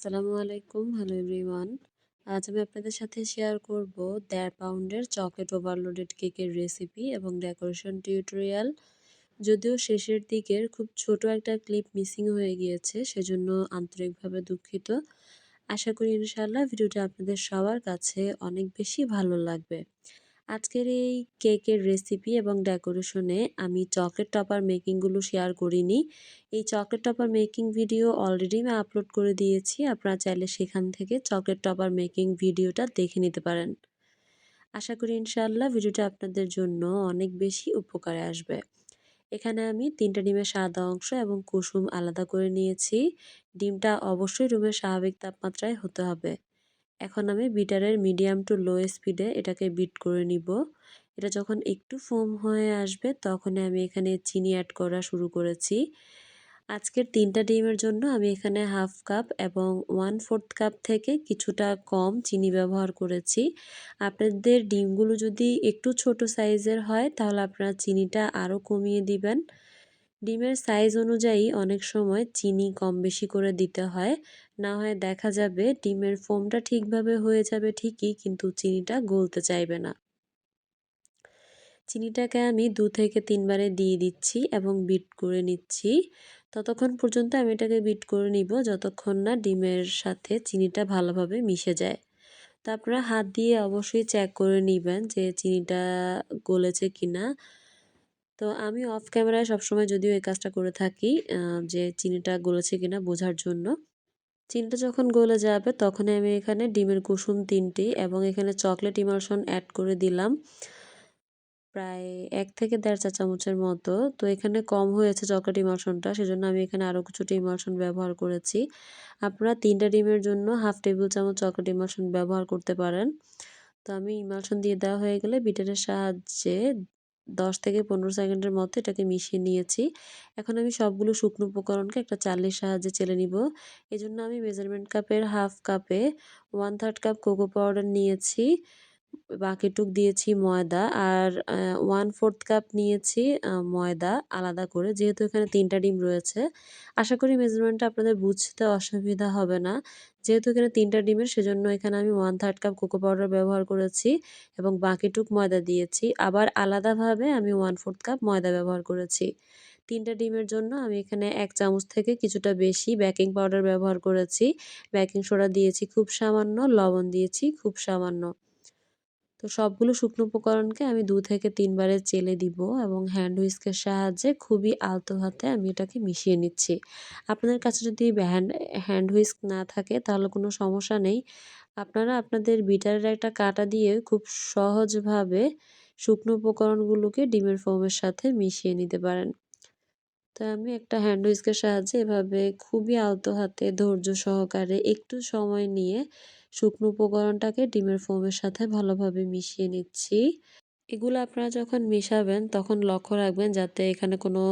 আসসালামু আলাইকুম, hello everyone. আজ আমি আপনাদের সাথে শেয়ার করব 1.5 পাউন্ডের চকলেট ওভারলোডেড কেকের রেসিপি এবং ডেকোরেশন টিউটোরিয়াল। যদিও শেষের দিকের খুব ছোট একটা ক্লিপ মিসিং হয়ে গিয়েছে, সেজন্য আন্তরিকভাবে দুঃখিত। আশা করি ইনশাআল্লাহ ভিডিওটা আপনাদের সবার কাছে অনেক বেশি ভালো লাগবে। আজকের এই কেকের রেসিপি এবং ডেকোরেশনে আমি চকলেট টপার মেকিংগুলো শেয়ার করিনি। এই chocolate topper making video already আমি আপলোড করে দিয়েছি। আপনারা চাইলে সেখান থেকে চকলেট টপার মেকিং ভিডিওটা দেখে নিতে পারেন। আশা করি ইনশাআল্লাহ ভিডিওটা আপনাদের জন্য অনেক বেশি উপকারে আসবে। এখানে আমি ৩টা ডিমের সাদা অংশ এবং কুসুম আলাদা করে নিয়েছি। ডিমটা অবশ্যই রুমের স্বাভাবিক তাপমাত্রায় হতে হবে। এখন আমি বিটারের মিডিয়াম টু লো স্পিডে এটাকে বিট করে নিব। এটা যখন একটু ফোম হয়ে আসবে তখনই আমি এখানে চিনি অ্যাড করা শুরু করেছি। আজকের ৩টা ডিমের জন্য আমি এখানে 1/2 কাপ এবং 1/4 কাপ থেকে কিছুটা কম চিনি ব্যবহার করেছি। আপনাদের ডিমগুলো যদি একটু ছোট সাইজের হয় তাহলে আপনারা চিনিটা আরও কমিয়ে দিবেন। ডিমের সাইজ অনুযায়ী অনেক সময় চিনি কম বেশি করে দিতে হয়, না হয় দেখা যাবে ডিমের ফোমটা ঠিকভাবে হয়ে যাবে ঠিকই, কিন্তু চিনিটা গলতে চাইবে না। চিনিটাকে আমি 2 থেকে 3 বারে দিয়ে দিচ্ছি এবং বিট করে নিচ্ছি। ততক্ষণ পর্যন্ত আমি এটাকে বিট করে নিব যতক্ষণ না ডিমের সাথে চিনিটা ভালোভাবে মিশে যায়। তো আপনারা হাত দিয়ে অবশ্যই চেক করে নিবেন যে চিনিটা গলেছে কিনা। তো আমি অফ ক্যামেরায় সবসময় যদিও এই কাজটা করে থাকি, যে চিনিটা গলেছে কিনা বোঝার জন্য। চিনিটা যখন গলে যাবে তখনই আমি এখানে ডিমের কুসুম ৩টি এবং এখানে চকলেট ইমালশন অ্যাড করে দিলাম প্রায় ১ থেকে ১.৫ চা চামচের মতো। তো এখানে কম হয়েছে চকলেট ইমালশনটা, সেজন্য আমি এখানে আরও কিছুটা ইমালশন ব্যবহার করেছি। আপনারা ৩টা ডিমের জন্য 1/2 টেবিল চামচ চকলেট ইমালশন ব্যবহার করতে পারেন। তো আমি ইমালশন দিয়ে দেওয়া হয়ে গেলে বিটারের সাহায্যে ১০ থেকে ১৫ সেকেন্ডের মতো এটাকে মিশিয়ে নিয়েছি। এখন আমি সবগুলো শুকনো উপকরণকে একটা চালনির সাহায্যে চেলে নিব। এজন্য আমি মেজারমেন্ট কাপের 1/2 কাপে 1/3 কাপ কোকো পাউডার নিয়েছি। বাকিটুক দিয়েছি ময়দা আর 1/4 কাপ নিয়েছি ময়দা আলাদা করে। যেহেতু এখানে ৩টা ডিম রয়েছে, আশা করি মেজারমেন্টটা আপনাদের বুঝতে অসুবিধা হবে না। যেহেতু এখানে ৩টা ডিমের, সেজন্য এখানে আমি 1/3 কাপ কোকো পাউডার ব্যবহার করেছি এবং বাকিটুক ময়দা দিয়েছি। আবার আলাদাভাবে আমি 1/4 কাপ ময়দা ব্যবহার করেছি। ৩টা ডিমের জন্য আমি এখানে ১ চামচ থেকে কিছুটা বেশি বেকিং পাউডার ব্যবহার করেছি। বেকিং সোডা দিয়েছি খুব সামান্য, লবণ দিয়েছি খুব সামান্য। তো সবগুলো শুকনো উপকরণকে আমি ২ থেকে ৩ বারে চেলে দিব এবং হ্যান্ড হুইস্কের সাহায্যে খুবই আলতো হাতে আমি এটাকে মিশিয়ে নিচ্ছি। আপনাদের কাছে যদি হ্যান্ড হুইস্ক না থাকে তাহলে কোনো সমস্যা নেই। আপনারা আপনাদের বিটারের একটা কাঁটা দিয়ে খুব সহজভাবে শুকনো উপকরণগুলোকে ডিমের ফোমের সাথে মিশিয়ে নিতে পারেন। তো আমি একটা হ্যান্ড হুইস্কের সাহায্যে এভাবে খুবই আলতো হাতে ধৈর্য সহকারে একটু সময় নিয়ে শুকনো উপকরণটাকে ডিমের ফোমের সাথে ভালোভাবে মিশিয়ে নিচ্ছি। এগুলো আপনারা যখন মেশাবেন তখন লক্ষ্য রাখবেন যাতে এখানে কোনো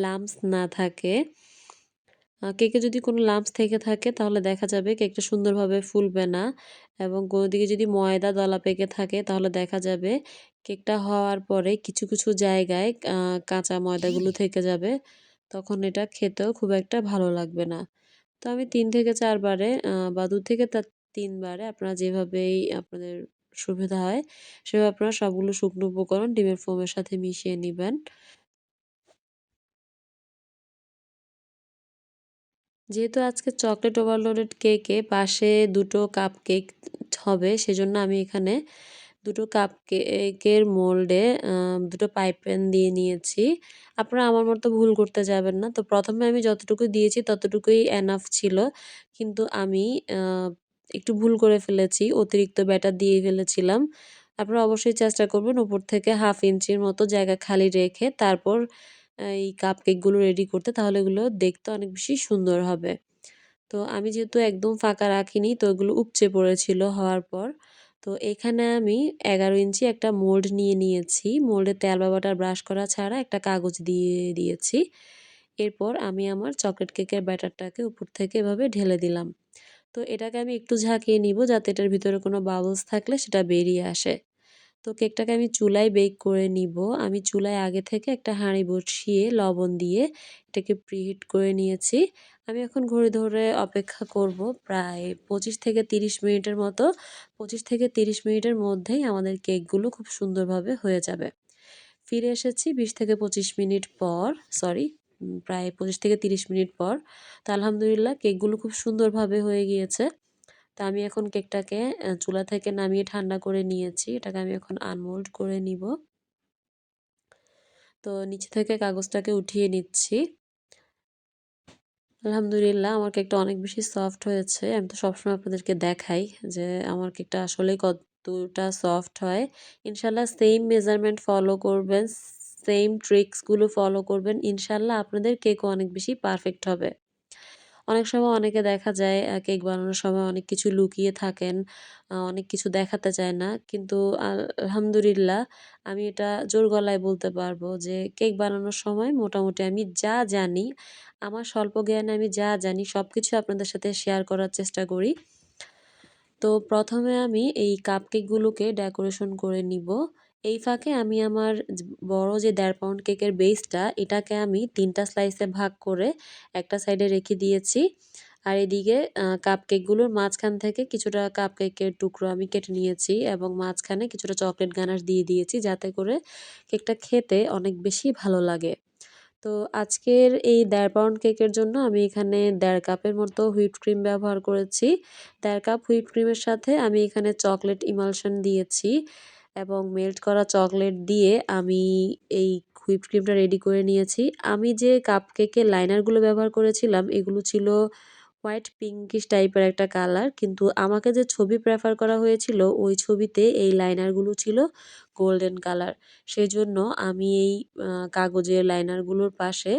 লাম্পস না থাকে। কেকে যদি কোনো লাম্পস থেকে থাকে তাহলে দেখা যাবে কেকটা সুন্দরভাবে ফুলবে না, এবং কোনো দিকে যদি ময়দা দলা পেকে থাকে তাহলে দেখা যাবে কেকটা হওয়ার পরে কিছু কিছু জায়গায় কাঁচা ময়দাগুলো থেকে যাবে। তখন এটা খেতেও খুব একটা ভালো লাগবে না। তো আমি ৩ থেকে ৪ বারে বা ২ থেকে ৩ বারে আপনারা যেভাবেই আপনাদের সুবিধা হয় সেভাবে আপনারা সবগুলো শুকনো উপকরণ ডিমের ফোমের সাথে মিশিয়ে নিবেন। যেহেতু আজকে চকলেট ওভারলোডেড কেকে পাশে ২টো কাপ কেক হবে, সেজন্য আমি এখানে ২টো কাপ কেকের মোল্ডে ২টো পাইপ পেন দিয়ে নিয়েছি। আপনারা আমার মতো ভুল করতে যাবেন না। তো ১ম এ আমি যতটুকু দিয়েছি ততটুকুই এনাফ ছিল। কিন্তু আমি আ একটু ভুল করে ফেলেছি। অতিরিক্ত ব্যাটার দিয়ে ফেলেছিলাম। আপনারা অবশ্যই চেষ্টা করবেন উপর থেকে 1/2 ইঞ্চির মতো জায়গা খালি রেখে তারপর এই কাপকেকগুলো রেডি করতে, তাহলে এগুলো দেখতে অনেক বেশি সুন্দর হবে। তো আমি যেহেতু একদম ফাঁকা রাখিনি তো এগুলো উপচে পড়েছিল হওয়ার পর। তো এখানে আমি ১১ ইঞ্চি একটা মোল্ড নিয়ে নিয়েছি। মোল্ডে তেল বা বাটার ব্রাশ করা ছাড়া একটা কাগজ দিয়ে দিয়েছি। এরপর আমি আমার চকলেট কেকের ব্যাটারটাকে উপর থেকে এভাবে ঢেলে দিলাম। তো এটাকে আমি একটু ঝাঁকিয়ে নিব যাতে এটার ভিতরে কোনো বাবলস থাকলে সেটা বেরিয়ে আসে। তো কেকটাকে আমি চুলায় বেক করে নিব। আমি চুলায় আগে থেকে একটা হাঁড়ি বসিয়ে লবণ দিয়ে এটাকে প্রিহিট করে নিয়েছি। আমি এখন ঘড়ি ধরে অপেক্ষা করব প্রায় 25 থেকে 30 মিনিটের মতো। 25 থেকে 30 মিনিটের মধ্যেই আমাদের কেকগুলো খুব সুন্দরভাবে হয়ে যাবে। ফিরে এসেছি 20 থেকে 25 মিনিট পর, সরি প্রায় 25 থেকে 30 মিনিট পর। তো আলহামদুলিল্লাহ কেকগুলো খুব সুন্দরভাবে হয়ে গিয়েছে। তো আমি এখন কেকটাকে চুলা থেকে নামিয়ে ঠান্ডা করে নিয়েছি। এটাকে আমি এখন আনমোল্ড করে নিব। তো নিচে থেকে কাগজটাকে উঠিয়ে নিচ্ছি। আলহামদুলিল্লাহ আমার কেকটা অনেক বেশি সফট হয়েছে। আমি তো সবসময় আপনাদেরকে দেখাই যে আমার কেকটা আসলেই কতটা সফট হয়। ইনশাআল্লাহ সেম মেজারমেন্ট ফলো করবেন, সেম ট্রিক্সগুলো ফলো করবেন। ইনশাআল্লাহ আপনাদের কেকও অনেক বেশি পারফেক্ট হবে। অনেক সময় অনেকে দেখা যায় কেক বানানোর সময় অনেক কিছু লুকিয়ে থাকেন, অনেক কিছু দেখাতে চায় না। কিন্তু আলহামদুলিল্লাহ আমি এটা জোর গলায় বলতে পারবো যে কেক বানানোর সময় মোটামুটি আমি যা জানি, আমার স্বল্প জ্ঞানে আমি যা জানি সবকিছু আপনাদের সাথে শেয়ার করার চেষ্টা করি। তো ১ম এ আমি এই কাপকেকগুলোকে ডেকোরেশন করে নিব। এই ফাঁকে আমি আমার বড় যে ১.৫ পাউন্ড কেকের বেসটা এটাকে আমি ৩ টা স্লাইসে ভাগ করে একটা সাইডে রেখে দিয়েছি। আর এদিকে কাপকেকগুলোর মাঝখান থেকে কিছুটা কাপকেকের টুকরো আমি কেটে নিয়েছি এবং মাঝখানে কিছুটা চকলেট গানাশ দিয়ে দিয়েছি যাতে করে কেকটা খেতে অনেক বেশি ভালো লাগে। তো আজকের এই ১.৫ পাউন্ড কেকের জন্য আমি এখানে ১.৫ কাপের মতো হুইপড ক্রিম ব্যবহার করেছি। ১.৫ কাপ হুইপড ক্রিমের সাথে আমি এখানে চকলেট ইমালশন দিয়েছি এবং মেল্ট করা চকলেট দিয়ে আমি এই হুইপড ক্রিমটা রেডি করে নিয়েছি। আমি যে কাপকেকের লাইনারগুলো ব্যবহার করেছিলাম এগুলো ছিল হোয়াইট পিঙ্কিশ টাইপের একটা কালার। কিন্তু আমাকে যে ছবি প্রেফার করা হয়েছিল ওই ছবিতে এই লাইনারগুলো ছিল গোল্ডেন কালার। সেজন্য আমি এই কাগজের লাইনারগুলোর পাশে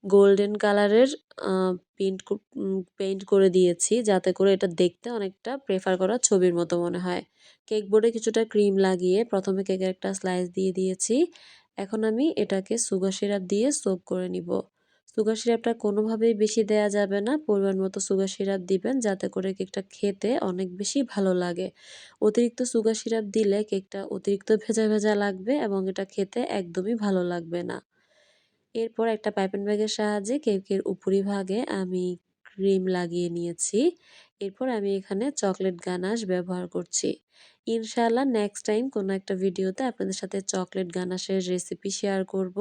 গোল্ডেন কালারের আ পেইন্ট করে দিয়েছি যাতে করে এটা দেখতে অনেকটা প্রেফার করা ছবির মতো মনে হয়। কেক বোর্ডে কিছুটা ক্রিম লাগিয়ে ১ম এ কেকের একটা স্লাইস দিয়ে দিয়েছি। এখন আমি এটাকে সুগার সিরাপ দিয়ে সোক করে নিব। সুগার সিরাপটা কোনোভাবেই বেশি দেয়া যাবে না। পরিমাণ মতো সুগার সিরাপ দিবেন যাতে করে কেকটা খেতে অনেক বেশি ভালো লাগে। অতিরিক্ত সুগার সিরাপ দিলে কেকটা অতিরিক্ত ভেজা, ভেজা লাগবে এবং এটা খেতে একদমই ভালো লাগবে না। এরপর একটা পাইপিং ব্যাগের সাহায্যে কেকের উপরিভাগে আমি ক্রিম লাগিয়ে নিয়েছি। এরপর আমি এখানে চকলেট গানাশ ব্যবহার করছি। ইনশাআল্লাহ নেক্সট টাইম কোনো একটা ভিডিওতে আপনাদের সাথে চকলেট গানাশের রেসিপি শেয়ার করব।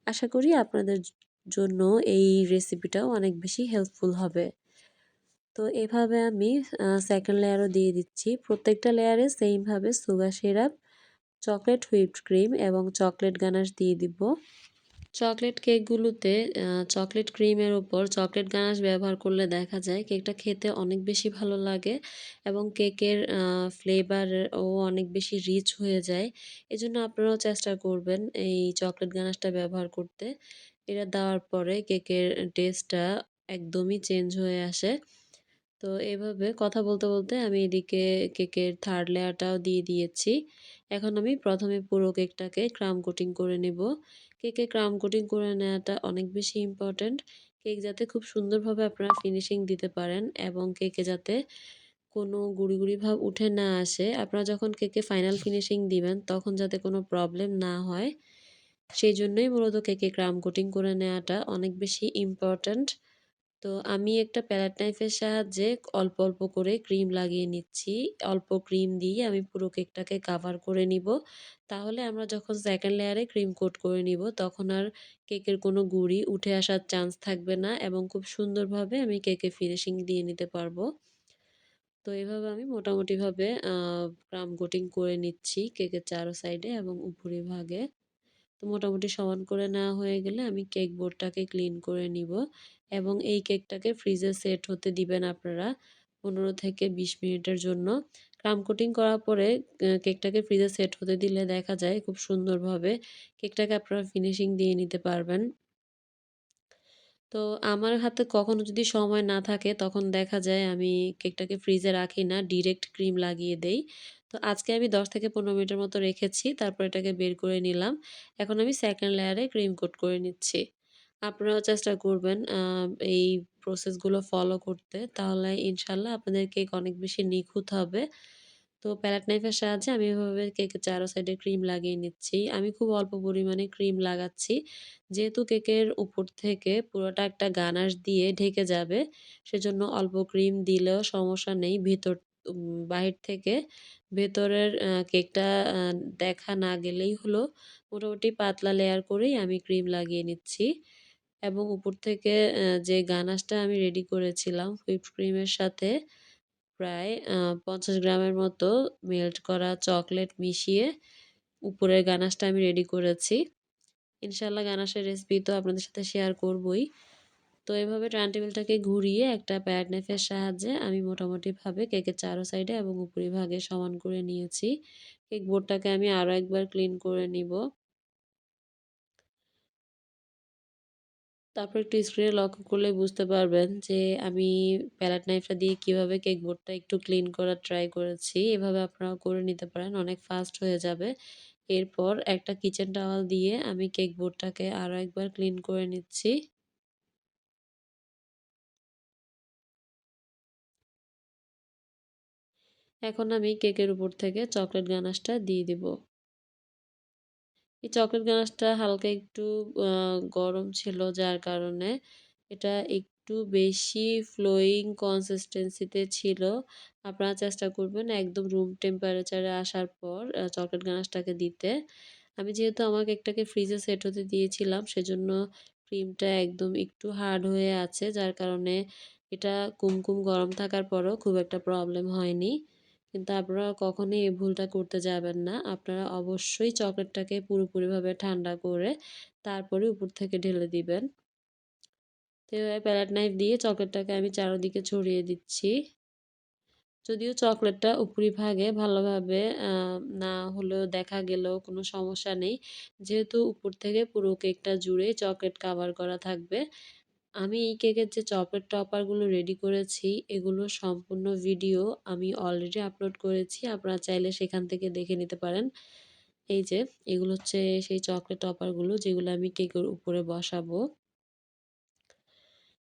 আশা করি আপনাদের জন্য এই রেসিপিটাও অনেক বেশি হেল্পফুল হবে। তো এভাবে আমি 2nd লেয়ারও দিয়ে দিচ্ছি। প্রত্যেকটা লেয়ারে সেইম ভাবে sugar syrup, chocolate whipped cream এবং চকলেট গানাশ দিয়ে দিব। চকলেট কেকগুলোতে চকলেট ক্রিমের উপর চকলেট গানাশ ব্যবহার করলে দেখা যায় কেকটা খেতে অনেক বেশি ভালো লাগে এবং কেকের ফ্লেভারও অনেক বেশি রিচ হয়ে যায়। এজন্য আপনারাও চেষ্টা করবেন এই চকলেট গানাশটা ব্যবহার করতে। এটা দেওয়ার পরে কেকের টেস্টটা একদমই চেঞ্জ হয়ে আসে। তো এভাবে কথা বলতে, বলতে আমি এদিকে কেকের 3rd লেয়ারটাও দিয়ে দিয়েছি। এখন আমি ১ম এ পুরো কেকটাকে ক্রাম কোটিং করে নেব। কেকে ক্রাম কোটিং করে নেওয়াটা অনেক বেশি ইম্পোর্টেন্ট। কেক যাতে খুব সুন্দরভাবে আপনারা ফিনিশিং দিতে পারেন এবং কেকে যাতে কোনো গুঁড়ি, গুঁড়ি ভাব উঠে না আসে। আপনারা যখন কেকে ফাইনাল ফিনিশিং দিবেন তখন যাতে কোনো প্রবলেম না হয়, সেইজন্যই মূলত কেকে ক্রাম কোটিং করে নেওয়াটা অনেক বেশি ইম্পোর্টেন্ট। তো আমি একটা প্যালেট নাইফের সাহায্যে অল্প, অল্প করে ক্রিম লাগিয়ে নিচ্ছি। অল্প ক্রিম দিয়ে আমি পুরো কেকটাকে কাভার করে নিব। তাহলে আমরা যখন 2nd লেয়ারে ক্রিম কোট করে নিব তখন আর কেকের কোনো গুঁড়ি উঠে আসার চান্স থাকবে না এবং খুব সুন্দরভাবে আমি কেকে ফিনিশিং দিয়ে নিতে পারবো। তো এভাবে আমি মোটামুটিভাবে ক্রাম কোটিং করে নিচ্ছি কেকের চারো সাইডে এবং উপরিভাগে। তো মোটামুটি সমান করে নেওয়া হয়ে গেলে আমি কেক বোর্ডটাকে ক্লিন করে নিব এবং এই কেকটাকে ফ্রিজে সেট হতে দিবেন আপনারা ১৫ থেকে ২০ মিনিটের জন্য। ক্রাম কোটিং করার পরে কেকটাকে ফ্রিজে সেট হতে দিলে দেখা যায় খুব সুন্দরভাবে কেকটাকে আপনারা ফিনিশিং দিয়ে নিতে পারবেন। তো আমার হাতে কখনো যদি সময় না থাকে তখন দেখা যায় আমি কেকটাকে ফ্রিজে রাখি না, ডিরেক্ট ক্রিম লাগিয়ে দেই। তো আজকে আমি ১০ থেকে ১৫ মিনিটের মতো রেখেছি। তারপর এটাকে বের করে নিলাম। এখন আমি 2nd লেয়ারে ক্রিম কোট করে নিচ্ছি। আপনারাও চেষ্টা করবেন এই প্রসেসগুলো ফলো করতে। তাহলে ইনশাআল্লাহ আপনাদের কেক অনেক বেশি নিখুঁত হবে। তো প্যালেট নাইফের সাহায্যে আমি এভাবে কেকের চারো সাইডে ক্রিম লাগিয়ে নিচ্ছি। আমি খুব অল্প পরিমাণে ক্রিম লাগাচ্ছি। যেহেতু কেকের উপর থেকে পুরোটা একটা গানাশ দিয়ে ঢেকে যাবে, সেজন্য অল্প ক্রিম দিলেও সমস্যা নেই। বাহির থেকে ভেতরের কেকটা আ দেখা না গেলেই হলো। মোটামুটি পাতলা লেয়ার করেই আমি ক্রিম লাগিয়ে নিচ্ছি এবং উপর থেকে যে গানাশটা আমি রেডি করেছিলাম হুইপড ক্রিমের সাথে প্রায় ৫০ গ্রামের মতো মেল্ট করা চকলেট মিশিয়ে উপরের গানাশটা আমি রেডি করেছি। ইনশাআল্লাহ গানাশের রেসিপি তো আপনাদের সাথে শেয়ার করবই। তো এভাবে টার্ন টেবিলটাকে ঘুরিয়ে একটা প্যাড নাইফের সাহায্যে আমি মোটামুটিভাবে কেকের চারো সাইডে এবং উপরিভাগে সমান করে নিয়েছি। কেক বোর্ডটাকে আমি আরও একবার ক্লিন করে নিব। তারপর একটু স্ক্রিনে লক্ষ্য করলে বুঝতে পারবেন যে আমি প্যালেট নাইফটা দিয়ে কিভাবে কেক বোর্ডটা একটু ক্লিন করার ট্রাই করেছি। এভাবে আপনারাও করে নিতে পারেন, অনেক ফাস্ট হয়ে যাবে। এরপর একটা কিচেন টাওয়াল দিয়ে আমি কেক বোর্ডটাকে আরও একবার ক্লিন করে নিচ্ছি। এখন আমি কেকের উপর থেকে চকলেট গানাশটা দিয়ে দিব। এই চকলেট গানাশটা হালকা একটু আ গরম ছিল, যার কারণে এটা একটু বেশি ফ্লোয়িং কনসিস্টেন্সি তে ছিল। আপনারা চেষ্টা করবেন একদম রুম টেম্পারেচার এ আসার পর চকলেট গানাশটাকে দিতে। আমি যেহেতু আমার কেকটাকে ফ্রিজে সেট হতে দিয়েছিলাম, সেজন্য ক্রিমটা একদম একটু হার্ড হয়ে আছে, যার কারণে এটা কুমকুম গরম থাকার পরেও খুব একটা প্রবলেম হয়নি। কিন্তু আপনারা কখনোই এই ভুলটা করতে যাবেন না। আপনারা অবশ্যই চকলেটটাকে পুরোপুরিভাবে ঠান্ডা করে তারপরে উপর থেকে ঢেলে দিবেন। তো এভাবে প্যালেট নাইফ দিয়ে চকলেটটাকে আমি চারদিকে ছড়িয়ে দিচ্ছি। যদিও চকলেটটা উপরিভাগে ভালোভাবে আ না হলেও দেখা গেলেও কোনো সমস্যা নেই। যেহেতু উপর থেকে পুরো কেকটা জুড়ে চকলেট কাভার করা থাকবে। আমি এই কেকের যে চকলেট টপারগুলো রেডি করেছি, এগুলোর সম্পূর্ণ ভিডিও আমি অলরেডি আপলোড করেছি। আপনারা চাইলে সেখান থেকে দেখে নিতে পারেন। এই যে এগুলো হচ্ছে সেই চকলেট টপারগুলো, যেগুলো আমি কেকের উপরে বসাবো।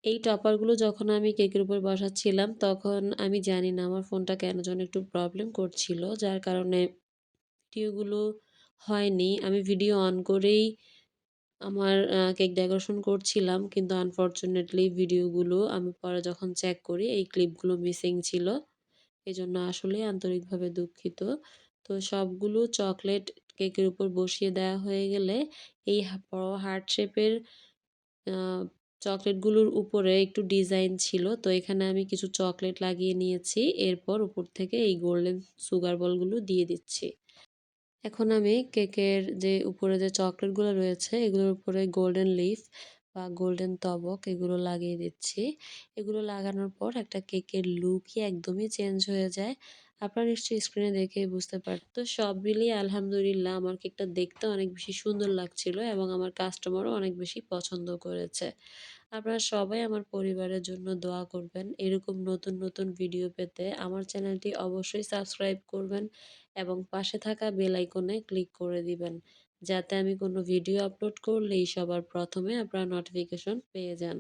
এই টপারগুলো যখন আমি কেকের উপর বসাচ্ছিলাম, তখন আমি জানি না আমার ফোনটা কেন যেন একটু প্রবলেম করছিল। যার কারণে ভিডিওগুলো হয়নি। আমি ভিডিও অন করেই আমার কেক ডেকোরেশন করছিলাম। কিন্তু আনফরচুনেটলি ভিডিওগুলো আমি পরে যখন চেক করি, এই ক্লিপগুলো মিসিং ছিল। এজন্য আসলেই আন্তরিকভাবে দুঃখিত। তো সবগুলো চকলেট কেকের উপর বসিয়ে দেওয়া হয়ে গেলে এই বড় হার্ট শেপের আ চকলেটগুলোর উপরে একটু ডিজাইন ছিল। তো এখানে আমি কিছু চকলেট লাগিয়ে নিয়েছি। এরপর উপর থেকে এই গোল্ডেন সুগার বলগুলো দিয়ে দিচ্ছি। এখন আমি কেকের যে উপরে যে চকলেটগুলো রয়েছে, এগুলোর উপরে গোল্ডেন লিফ বা গোল্ডেন তবক এগুলো লাগিয়ে দিচ্ছি। এগুলো লাগানোর পর একটা কেকের লুকই একদমই চেঞ্জ হয়ে যায়। আপনারা নিশ্চয়ই স্ক্রিনে দেখেই বুঝতে তো সব মিলিয়ে আলহামদুলিল্লাহ আমার কেকটা দেখতে অনেক বেশি সুন্দর লাগছিল এবং আমার কাস্টমারও অনেক বেশি পছন্দ করেছে। আপনারা সবাই আমার পরিবারের জন্য দোয়া করবেন। এরকম নতুন, নতুন ভিডিও পেতে আমার চ্যানেলটি অবশ্যই সাবস্ক্রাইব করবেন এবং পাশে থাকা বেল আইকনে ক্লিক করে দিবেন। যাতে আমি কোনো ভিডিও আপলোড করলেই সবার প্রথমে আপনারা নোটিফিকেশন পেয়ে যান।